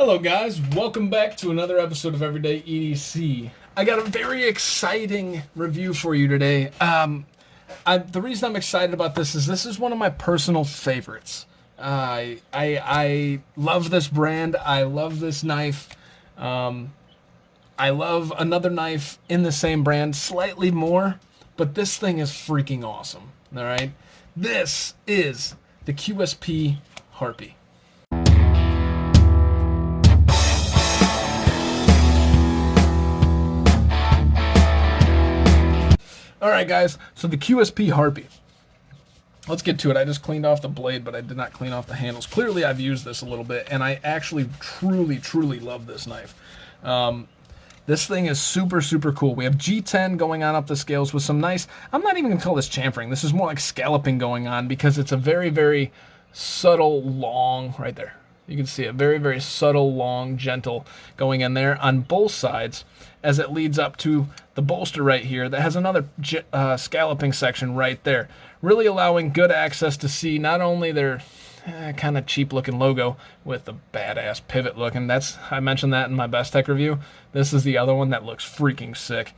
Hello guys, welcome back to another episode of Everyday EDC. I got a very exciting review for you today. The reason I'm excited about this is one of my personal favorites. I love this brand. I love this knife. I love another knife in the same brand, slightly more, but this thing is freaking awesome. All right, this is the QSP Harpyie. Alright guys, so the QSP Harpyie. Let's get to it. I just cleaned off the blade, but I did not clean off the handles. Clearly I've used this a little bit, and I actually truly love this knife. This thing is super cool. We have G10 going on up the scales with some nice, I'm not even going to call this chamfering. This is more like scalloping going on because it's a very subtle, long, right there. You can see it, very subtle, long, gentle going in there on both sides as it leads up to the bolster right here that has another scalloping section right there, really allowing good access to see not only their kind of cheap looking logo with the badass pivot looking. I mentioned that in my best tech review. This is the other one that looks freaking sick.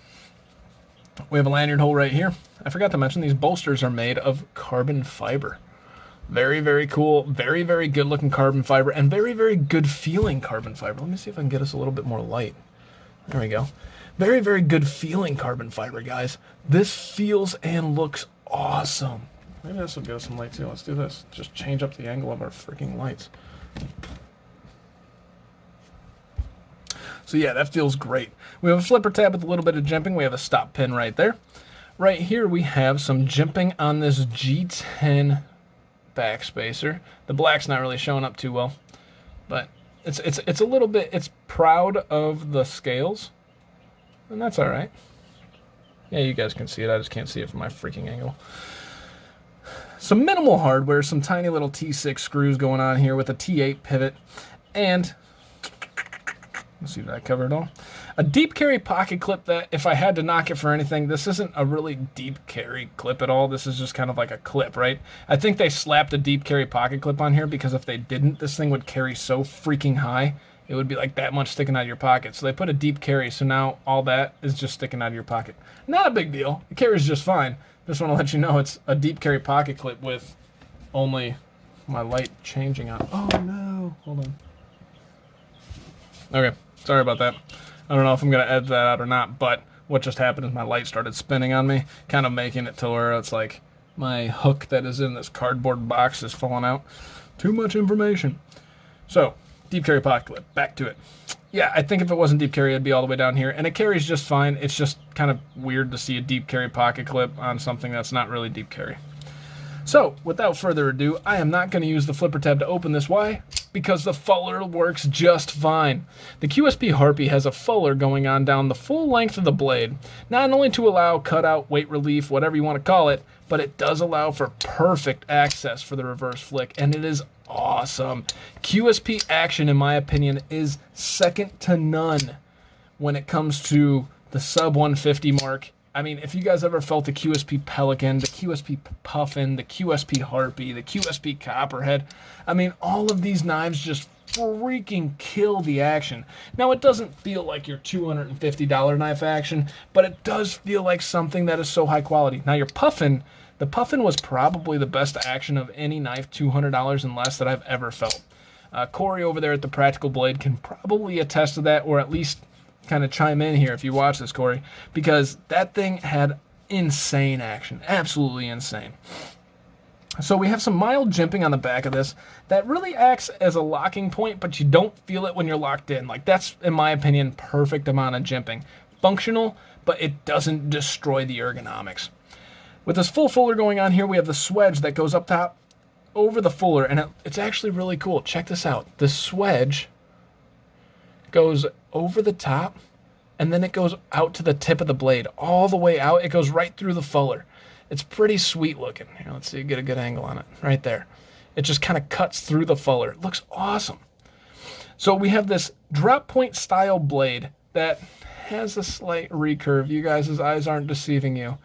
We have a lanyard hole right here. I forgot to mention these bolsters are made of carbon fiber. Very cool, very good looking carbon fiber, and very good feeling carbon fiber. Let me see if I can get us a little bit more light. There we go. Very good feeling carbon fiber, guys. This feels and looks awesome. Maybe this will get us some light too. Let's do this. Just change up the angle of our freaking lights. So yeah, that feels great. We have a flipper tab with a little bit of jimping. We have a stop pin right there. Right here we have some jimping on this G10 backspacer. The black's not really showing up too well, but it's a little bit, it's proud of the scales, and that's all right. Yeah, you guys can see it. I just can't see it from my freaking angle. Some minimal hardware, some tiny little T6 screws going on here with a T8 pivot, and let's see if I covered it all. A deep carry pocket clip that, if I had to knock it for anything, this isn't a really deep carry clip at all. This is just kind of like a clip, right? I think they slapped a deep carry pocket clip on here because if they didn't, this thing would carry so freaking high. It would be like that much sticking out of your pocket. So they put a deep carry, so now all that is just sticking out of your pocket. Not a big deal. It carries just fine. Just want to let you know it's a deep carry pocket clip with only my light changing on. Oh no, hold on. Okay, sorry about that. I don't know if I'm going to edit that out or not, but what just happened is my light started spinning on me, kind of making it to where it's like my hook that is in this cardboard box is falling out. Too much information. So, deep carry pocket clip, back to it. Yeah, I think if it wasn't deep carry, it'd be all the way down here, and it carries just fine. It's just kind of weird to see a deep carry pocket clip on something that's not really deep carry. So, without further ado, I am not going to use the flipper tab to open this. Why? Because the fuller works just fine. The QSP Harpyie has a fuller going on down the full length of the blade, not only to allow cutout, weight relief, whatever you want to call it, but it does allow for perfect access for the reverse flick, and it is awesome. QSP Action, in my opinion, is second to none when it comes to the sub 150 mark. I mean, if you guys ever felt the QSP Pelican, the QSP Puffin, the QSP Harpyie, the QSP Copperhead, I mean, all of these knives just freaking kill the action. Now, it doesn't feel like your $250 knife action, but it does feel like something that is so high quality. Now, your Puffin, the Puffin was probably the best action of any knife $200 and less that I've ever felt. Corey over there at the Practical Blade can probably attest to that, or at least kind of chime in here if you watch this, Corey, because that thing had insane action, absolutely insane. So we have some mild jimping on the back of this that really acts as a locking point, but you don't feel it when you're locked in. Like, that's, in my opinion, perfect amount of jimping. Functional, but it doesn't destroy the ergonomics. With this full fuller going on here, we have the swedge that goes up top over the fuller, and it's actually really cool. Check this out. The swedge goes over the top, and then it goes out to the tip of the blade, all the way out. It goes right through the fuller. It's pretty sweet looking. Here, let's see, get a good angle on it. Right there. It just kind of cuts through the fuller. It looks awesome. So we have this drop point style blade that has a slight recurve. You guys' eyes aren't deceiving you.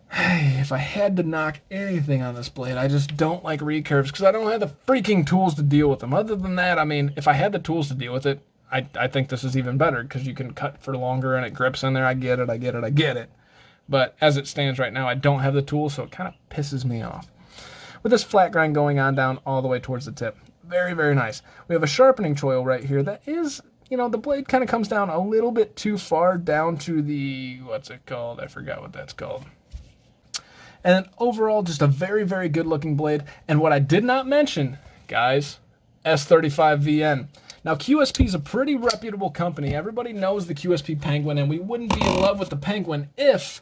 Hey, if I had to knock anything on this blade, I just don't like recurves because I don't have the freaking tools to deal with them. Other than that, I mean, if I had the tools to deal with it, I think this is even better because you can cut for longer and it grips in there. I get it, I get it, I get it. But as it stands right now, I don't have the tools, so it kind of pisses me off. With this flat grind going on down all the way towards the tip. Very, very nice. We have a sharpening choil right here that is, the blade kind of comes down a little bit too far down to the, what's it called? I forgot what that's called. And overall, just a very, very good looking blade. And what I did not mention, guys, S35VN. Now, QSP is a pretty reputable company. Everybody knows the QSP Penguin, and we wouldn't be in love with the Penguin if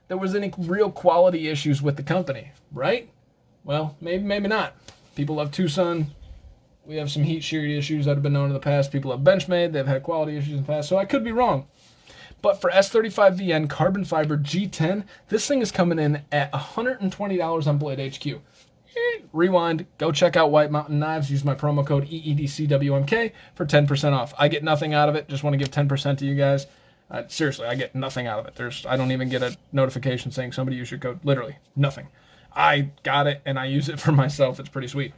there was any real quality issues with the company, right? Well, maybe, maybe not. People love Tucson. We have some heat shear issues that have been known in the past. People have Benchmade. They've had quality issues in the past, so I could be wrong. But for S35VN carbon fiber G10, this thing is coming in at $120 on Blade HQ. Rewind, go check out White Mountain Knives. Use my promo code EEDCWMK for 10% off. I get nothing out of it. Just want to give 10% to you guys. Seriously, I get nothing out of it. I don't even get a notification saying somebody use your code. Literally, nothing. I got it and I use it for myself. It's pretty sweet.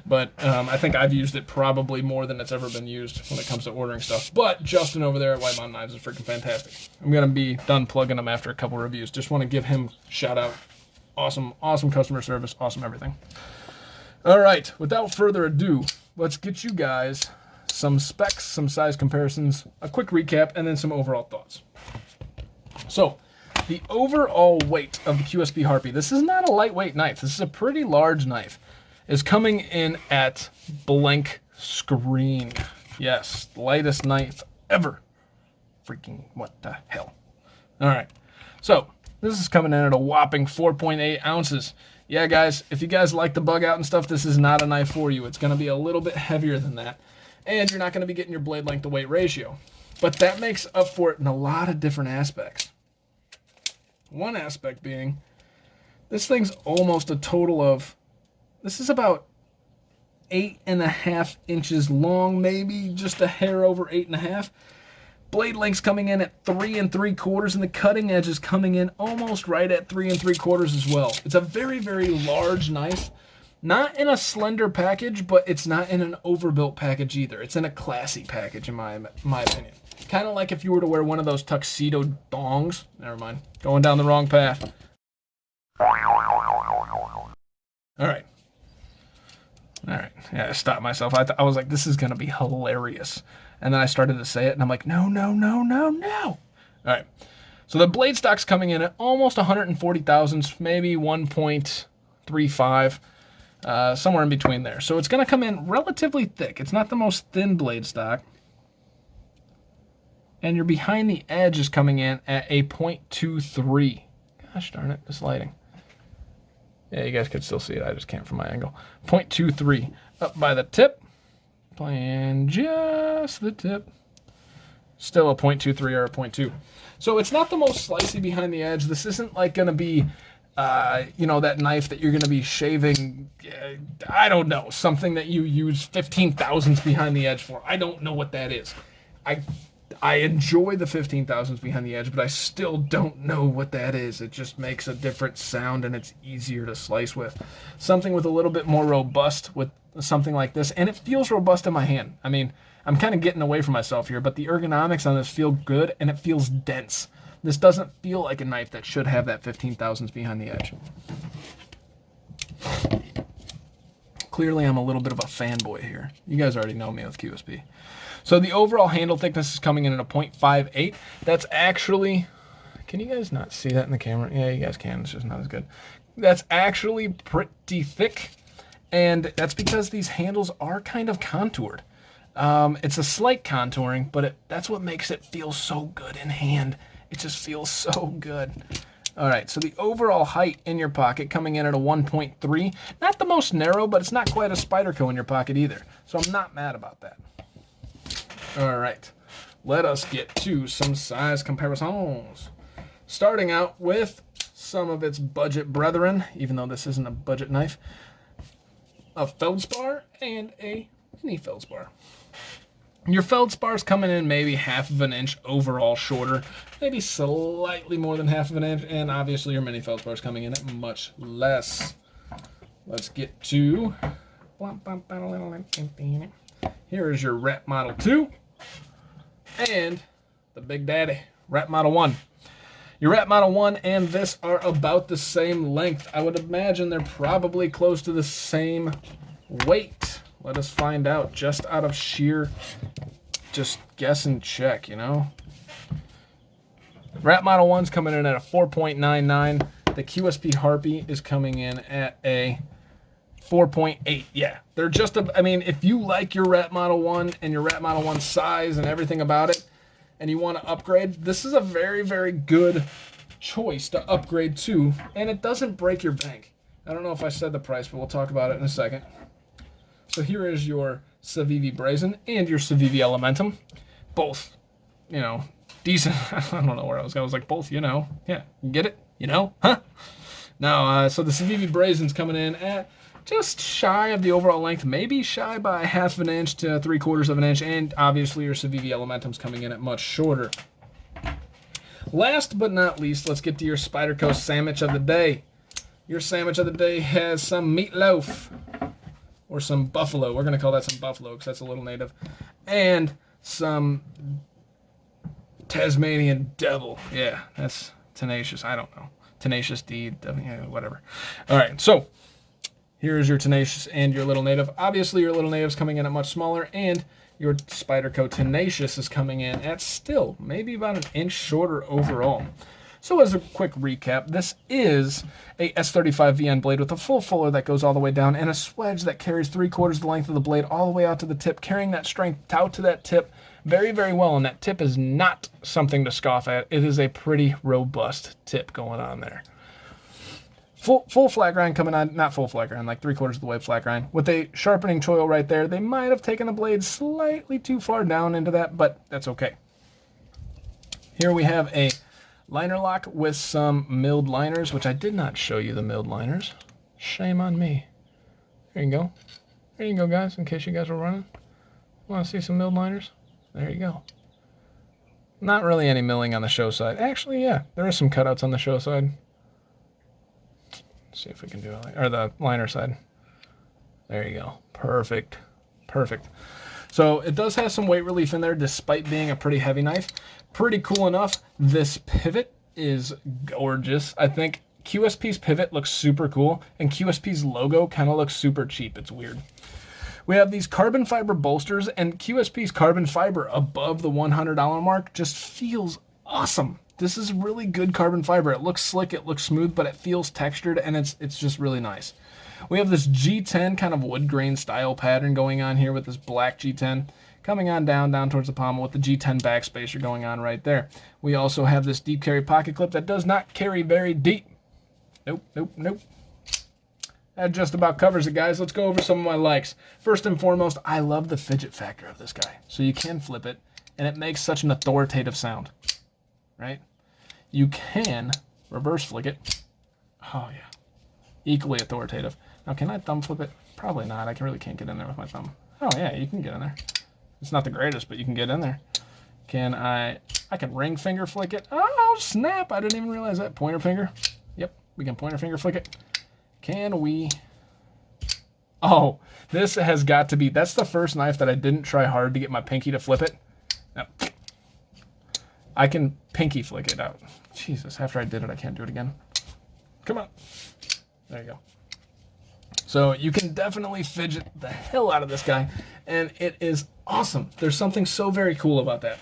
But I think I've used it probably more than it's ever been used when it comes to ordering stuff. But Justin over there at White Mountain Knives is freaking fantastic. I'm going to be done plugging him after a couple reviews. Just want to give him a shout out. Awesome, awesome customer service. Awesome everything. All right, without further ado, let's get you guys some specs, some size comparisons, a quick recap, and then some overall thoughts. So, the overall weight of the QSP Harpyie, this is not a lightweight knife. This is a pretty large knife, is coming in at blank screen. Yes, lightest knife ever. Freaking what the hell. All right, so this is coming in at a whopping 4.8 ounces. Yeah, guys, if you guys like the bug out and stuff, this is not a knife for you. It's going to be a little bit heavier than that, and you're not going to be getting your blade length to weight ratio. But that makes up for it in a lot of different aspects. One aspect being, this thing's almost a total of, this is about 8.5 inches long, maybe just a hair over 8.5. Blade length's coming in at 3 3/4, and the cutting edge is coming in almost right at 3 3/4 as well. It's a very, very large knife. Not in a slender package, but it's not in an overbuilt package either. It's in a classy package, in my opinion. Kind of like if you were to wear one of those tuxedo dongs. Never mind. Going down the wrong path. All right. Yeah, I stopped myself. I was like, this is going to be hilarious. And then I started to say it, and I'm like, no, no, no, no, no. All right. So the blade stock's coming in at almost 140 thousandths, maybe 1.35, somewhere in between there. So it's going to come in relatively thick. It's not the most thin blade stock. And your behind the edge is coming in at a 0.23. Gosh darn it, this lighting. Yeah, you guys could still see it. I just can't from my angle. 0.23 up by the tip. Playing just the tip. Still a 0.23 or a 0.2. So it's not the most slicey behind the edge. This isn't like going to be, that knife that you're going to be shaving, I don't know, something that you use 15 thousandths behind the edge for. I don't know what that is. I enjoy the 15 thousandths behind the edge, but I still don't know what that is. It just makes a different sound, and it's easier to slice with. Something with a little bit more robust with something like this, and it feels robust in my hand. I mean, I'm kind of getting away from myself here, but the ergonomics on this feel good, and it feels dense. This doesn't feel like a knife that should have that 15 thousandths behind the edge. Clearly, I'm a little bit of a fanboy here. You guys already know me with QSP. So the overall handle thickness is coming in at a 0.58. That's actually, can you guys not see that in the camera? Yeah, you guys can. It's just not as good. That's actually pretty thick, and that's because these handles are kind of contoured. It's a slight contouring, but that's what makes it feel so good in hand. It just feels so good. All right, so the overall height in your pocket coming in at a 1.3. Not the most narrow, but it's not quite a Spyderco in your pocket either. So I'm not mad about that. All right, let us get to some size comparisons. Starting out with some of its budget brethren, even though this isn't a budget knife, a feldspar and a mini feldspar. Your feldspar's coming in maybe 1/2 of an inch overall shorter, maybe slightly more than 1/2 of an inch, and obviously your mini feldspar's coming in at much less. Let's get to... Here is your Rep Model 2 and the Big Daddy, Rep Model 1. Your Rep Model 1 and this are about the same length. I would imagine they're probably close to the same weight. Let us find out just out of sheer just guess and check, you know. Rep Model 1's coming in at a 4.99. The QSP Harpyie is coming in at a 4.8. Yeah, they're just I mean, if you like your Rep Model 1 and your Rep Model 1 size and everything about it, and you want to upgrade, this is a very, very good choice to upgrade to, and it doesn't break your bank. I don't know if I said the price, but we'll talk about it in a second. So here is your Civivi Brazen and your Civivi Elementum. Both, you know, decent. I don't know where I was going. I was like, both, you know. Yeah, you get it? You know? Huh? No, so the Civivi Brazen's coming in at just shy of the overall length, maybe shy by 1/2 of an inch to 3/4 of an inch, and obviously your Civivi Elementum's coming in at much shorter. Last but not least, let's get to your Spyderco sandwich of the day. Your sandwich of the day has some meatloaf, or some buffalo. We're going to call that some buffalo because that's a little native, and some Tasmanian devil. Yeah, that's tenacious. I don't know. Tenacious D, yeah, whatever. All right, so here's your tenacious and your little native. Obviously, your little native's coming in at much smaller, and your Spyderco tenacious is coming in at still maybe about 1 inch shorter overall. So as a quick recap, this is a S35 VN blade with a full fuller that goes all the way down and a swedge that carries 3/4 the length of the blade all the way out to the tip, carrying that strength out to that tip very, very well. And that tip is not something to scoff at. It is a pretty robust tip going on there. Full flat grind coming on, not full flat grind, like 3/4 of the way flat grind. With a sharpening choil right there, they might have taken the blade slightly too far down into that, but that's okay. Here we have a liner lock with some milled liners, which I did not show you the milled liners. Shame on me. There you go. There you go, guys, in case you guys were running. Want to see some milled liners? There you go. Not really any milling on the show side. Actually, yeah, there are some cutouts on the show side. Let's see if we can do it, or the liner side. There you go. Perfect. Perfect. So it does have some weight relief in there despite being a pretty heavy knife. Pretty cool enough. This pivot is gorgeous. I think QSP's pivot looks super cool, and QSP's logo kind of looks super cheap. It's weird. We have these carbon fiber bolsters, and QSP's carbon fiber above the $100 mark just feels awesome. This is really good carbon fiber. It looks slick, it looks smooth, but it feels textured, and it's just really nice. We have this G10 kind of wood grain style pattern going on here with this black G10 coming on down towards the pommel with the G10 backspacer going on right there. We also have this deep carry pocket clip that does not carry very deep. Nope, nope, nope. That just about covers it, guys. Let's go over some of my likes. First and foremost, I love the fidget factor of this guy. So you can flip it, and it makes such an authoritative sound, right? You can reverse flick it. Oh, yeah. Equally authoritative. Now, can I thumb flip it? Probably not. I really can't get in there with my thumb. Oh, yeah, you can get in there. It's not the greatest, but you can get in there. Can I can ring finger flick it. Oh, snap. I didn't even realize that. Pointer finger. Yep, we can pointer finger flick it. Can we? Oh, this has got to be, that's the first knife that I didn't try hard to get my pinky to flip it. No. I can pinky flick it out. Jesus, after I did it, I can't do it again. Come on. There you go. So you can definitely fidget the hell out of this guy, and it is awesome. There's something so very cool about that.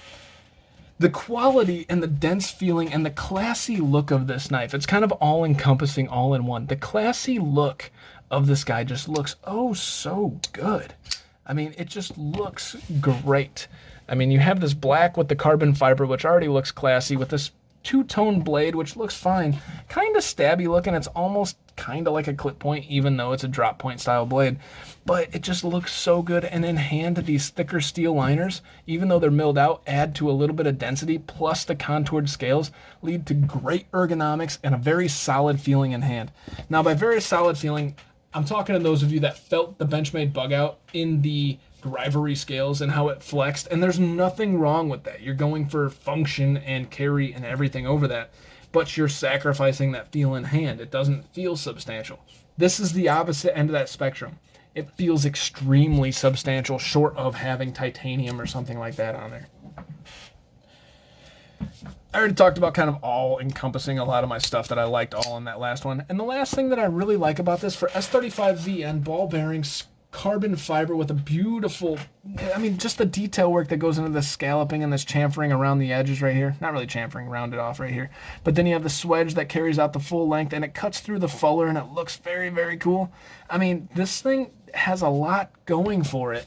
The quality and the dense feeling and the classy look of this knife, it's kind of all-encompassing, all in one. The classy look of this guy just looks oh so good. I mean, it just looks great. I mean, you have this black with the carbon fiber, which already looks classy, with this two-tone blade, which looks fine. Kind of stabby looking. It's almost kind of like a clip point, even though it's a drop point style blade. But it just looks so good. And in hand, these thicker steel liners, even though they're milled out, add to a little bit of density, plus the contoured scales, lead to great ergonomics and a very solid feeling in hand. Now, by very solid feeling, I'm talking to those of you that felt the Benchmade bug out in the rivalry scales and how it flexed, and there's nothing wrong with that. You're going for function and carry and everything over that, but you're sacrificing that feel in hand. It doesn't feel substantial. This is the opposite end of that spectrum. It feels extremely substantial, short of having titanium or something like that on there. I already talked about kind of all encompassing a lot of my stuff that I liked all in that last one. And the last thing that I really like about this, for S35VN ball bearings, carbon fiber with a beautiful, I mean, just the detail work that goes into the scalloping and this chamfering around the edges right here. Not really chamfering, rounded off right here. But then you have the swedge that carries out the full length, and it cuts through the fuller, and it looks very, very cool. I mean, this thing has a lot going for it,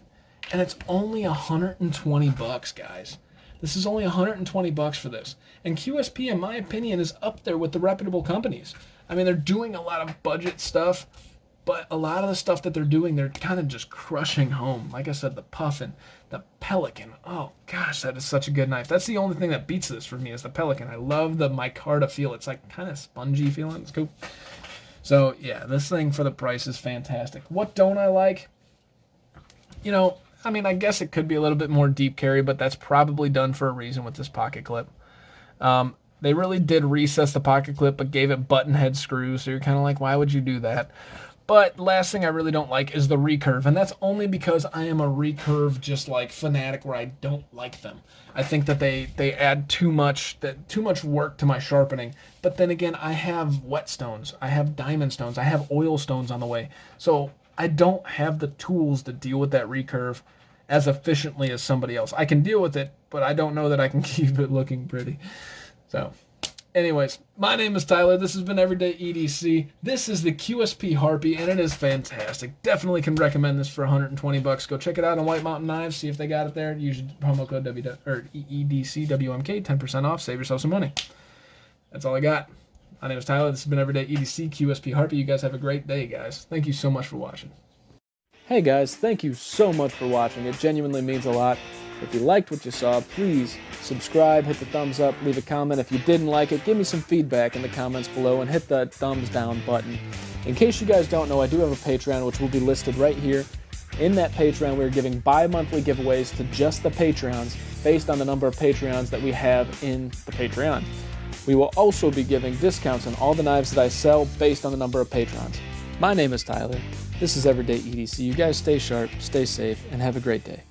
and it's only 120 bucks, guys. This is only 120 bucks for this. And QSP, in my opinion, is up there with the reputable companies. I mean, they're doing a lot of budget stuff, but a lot of the stuff that they're doing, they're kind of just crushing home. Like I said, the Puffin, the Pelican. Oh, gosh, that is such a good knife. That's the only thing that beats this for me is the Pelican. I love the micarta feel. It's like kind of spongy feeling. It's cool. So, yeah, this thing for the price is fantastic. What don't I like? You know, I mean, I guess it could be a little bit more deep carry, but that's probably done for a reason with this pocket clip. They really did recess the pocket clip, but gave it button head screws, so you're kind of like, why would you do that? But last thing I really don't like is the recurve, and that's only because I am a recurve just like fanatic where I don't like them. I think that they add too much work to my sharpening. But then again, I have whetstones, I have diamond stones, I have oil stones on the way, so I don't have the tools to deal with that recurve as efficiently as somebody else. I can deal with it, but I don't know that I can keep it looking pretty. So, anyways, my name is Tyler. This has been Everyday EDC. This is the QSP Harpyie, and it is fantastic. Definitely can recommend this for 120 bucks. Go check it out on White Mountain Knives. See if they got it there. Use promo code EDCWMK, 10% off. Save yourself some money. That's all I got. My name is Tyler. This has been Everyday EDC, QSP Harpyie. You guys have a great day, guys. Thank you so much for watching. Hey guys, thank you so much for watching. It genuinely means a lot. If you liked what you saw, please subscribe, hit the thumbs up, leave a comment. If you didn't like it, give me some feedback in the comments below and hit that thumbs down button. In case you guys don't know, I do have a Patreon, which will be listed right here. In that Patreon, we're giving bi-monthly giveaways to just the Patreons based on the number of Patreons that we have in the Patreon. We will also be giving discounts on all the knives that I sell based on the number of patrons. My name is Tyler. This is Everyday EDC. You guys stay sharp, stay safe, and have a great day.